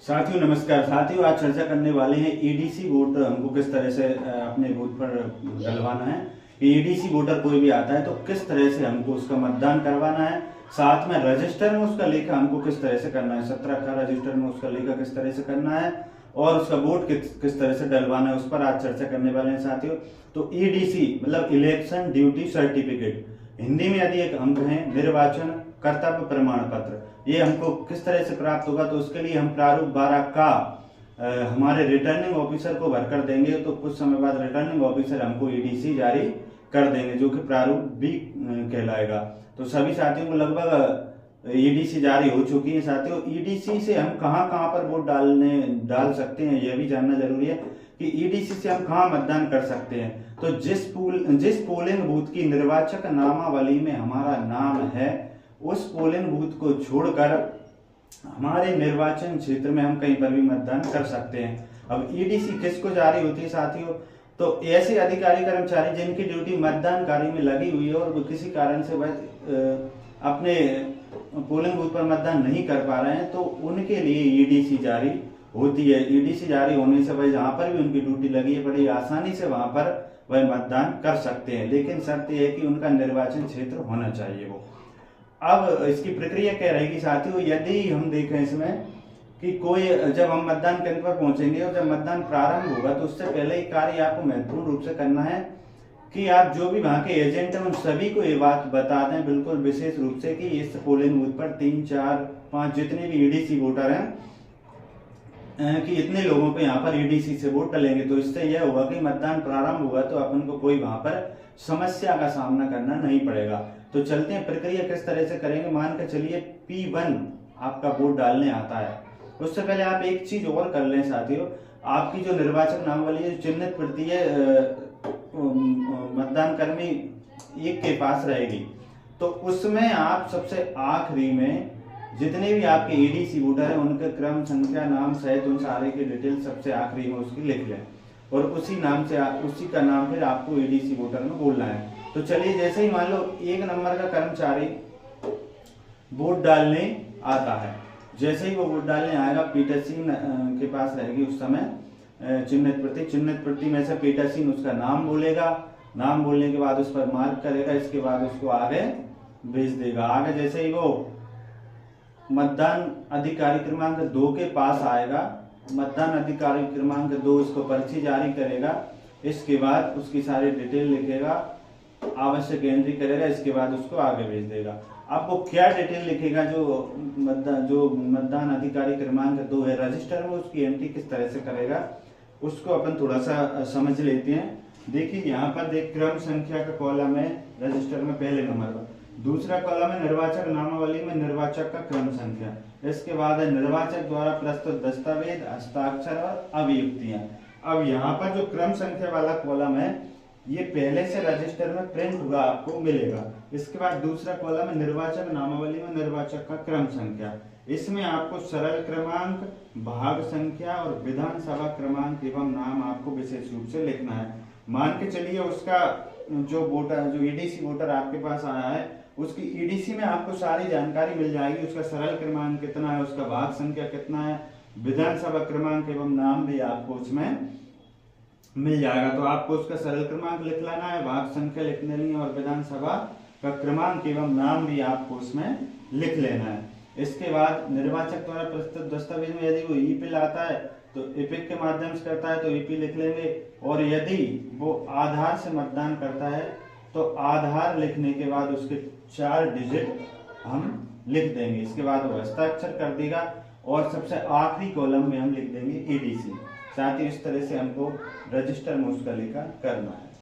साथियों नमस्कार। साथियों आज चर्चा करने वाले हैं ईडीसी वोट हमको किस तरह से अपने बूथ पर डलवाना है। ईडीसी वोटर कोई भी आता है तो किस तरह से हमको उसका मतदान करवाना है, साथ में रजिस्टर में उसका लेखा हमको किस तरह से करना है, 17 का रजिस्टर में उसका लेखा किस तरह से करना है और उसका वोट किस तरह से डलवाना है, उस पर आज चर्चा करने वाले हैं साथियों। तो ईडीसी मतलब इलेक्शन ड्यूटी सर्टिफिकेट, हिंदी में यदि एक अंग है निर्वाचन कर्तव्य प्रमाण पत्र, ये हमको किस तरह से प्राप्त होगा। तो उसके लिए हम प्रारूप 12 का हमारे रिटर्निंग ऑफिसर को भरकर देंगे, तो कुछ समय बाद रिटर्निंग ऑफिसर हमको ईडीसी जारी कर देंगे जो कि प्रारूप बी कहलाएगा। तो सभी साथियों को लगभग ईडीसी जारी हो चुकी है। साथियों ईडीसी से हम कहां कहां पर वोट डाल सकते हैं यह भी जानना जरूरी है कि ईडीसी से हम कहां मतदान कर सकते हैं। तो जिस पोलिंग बूथ की निर्वाचक नामावली में हमारा नाम है उस पोलिंग बूथ को छोड़कर हमारे निर्वाचन क्षेत्र में हम कहीं पर भी मतदान कर सकते हैं। अब ईडीसी किसको जारी होती है साथियों, तो ऐसे अधिकारी कर्मचारी जिनकी ड्यूटी मतदान कार्य में लगी हुई है और वो किसी कारण से वह अपने पोलिंग बूथ पर मतदान नहीं कर पा रहे हैं तो उनके लिए ईडीसी जारी होती है। ईडीसी जारी होने से वह जहां पर भी उनकी ड्यूटी लगी है बड़ी आसानी से वहां पर वह मतदान कर सकते हैं, लेकिन शर्त यह है कि उनका निर्वाचन क्षेत्र होना चाहिए वो। अब इसकी प्रक्रिया क्या रहेगी साथियों, यदि हम देखें इसमें कि कोई जब हम मतदान केंद्र पर पहुंचेंगे और जब मतदान प्रारंभ होगा तो उससे पहले ही कार्य आपको महत्वपूर्ण रूप से करना है कि आप जो भी वहां के एजेंट हैं उन सभी को ये बात बता दें बिल्कुल विशेष रूप से कि इस पोलिंग बूथ पर 3, 4, 5 जितने भी ईडीसी वोटर हैं कि इतने लोगों पे यहाँ पर ईडीसी से वोट डलेंगे। तो इससे यह होगा कि मतदान प्रारंभ हुआ तो अपन को कोई वहां पर समस्या का सामना करना नहीं पड़ेगा। तो चलते हैं प्रक्रिया किस तरह से करेंगे। मान के चलिए P1 आपका वोट डालने आता है, उससे पहले आप एक चीज और कर लें साथियों, आपकी जो निर्वाचक नामावली है चिन्हित प्रति है मतदान कर्मी एक के पास रहेगी, तो उसमें आप सबसे आखिरी में जितने भी आपके ईडीसी वोटर हैं उनके क्रम संख्या नाम सहित उन सारे की डिटेल सबसे आखिरी में उसकी लिख लें और उसी नाम से उसी का नाम फिर आपको ईडीसी वोटर में बोलना है। तो चलिए जैसे ही मान लो 1 नंबर का कर्मचारी वोट डालने आता है, जैसे ही वो वोट डालने आएगा पीठासीन के पास रहेगी उस समय चिन्हित प्रति में से पीठासीन उसका नाम बोलेगा, नाम बोलने के बाद उस पर मार्क करेगा, इसके बाद उसको आगे भेज देगा। आगे जैसे ही वो मतदान अधिकारी क्रमांक 2 के पास आएगा, मतदान अधिकारी क्रमांक 2 उसको पर्ची जारी करेगा, इसके बाद उसकी सारी डिटेल लिखेगा, आवश्यक एंट्री करेगा, इसके बाद उसको आगे भेज देगा। अब वो क्या डिटेल लिखेगा जो मतदान अधिकारी क्रमांक 2 है रजिस्टर में उसकी एंट्री किस तरह से करेगा उसको अपन थोड़ा सा समझ लेते हैं। देखिए यहाँ पर देख क्रम संख्या का कॉलम है रजिस्टर में पहले नंबर पर, दूसरा कॉलम है निर्वाचक नामावली में निर्वाचक का क्रम संख्या, इसके बाद है निर्वाचक द्वारा प्रस्तुत दस्तावेज, हस्ताक्षर और अभियुक्तियां। अब यहाँ पर जो क्रम संख्या वाला कॉलम है ये पहले से रजिस्टर में प्रिंट हुआ आपको मिलेगा। इसके बाद दूसरा कॉलम है निर्वाचक नामावली में निर्वाचक का क्रम संख्या, इसमें आपको सरल क्रमांक, भाग संख्या और विधानसभा क्रमांक एवं नाम आपको विशेष रूप से लिखना है। मान के चलिए उसका जो ईडीसी वोटर आपके पास आया है उसकी ईडीसी में आपको सारी जानकारी मिल जाएगी, उसका सरल क्रमांक कितना है, उसका भाग संख्या कितना है, विधानसभा क्रमांक एवं नाम भी आपको उसमें मिल जाएगा। तो आपको उसका सरल क्रमांक लिख लेना है, भाग संख्या लिख लेनी है और विधानसभा का क्रमांक एवं नाम भी आपको उसमें लिख लेना है। इसके बाद निर्वाचक द्वारा प्रस्तुत दस्तावेज में यदि वो ईपिक आता है तो ईपिक के माध्यम से करता है तो ईपी लिख लेंगे, और यदि वो आधार से मतदान करता है तो आधार लिखने के बाद उसके 4 डिजिट हम लिख देंगे, इसके बाद वो हस्ताक्षर कर देगा और सबसे आखिरी कॉलम में हम लिख देंगे ईडीसी। साथ ही इस तरह से हमको रजिस्टर में उसका लेखा करना है।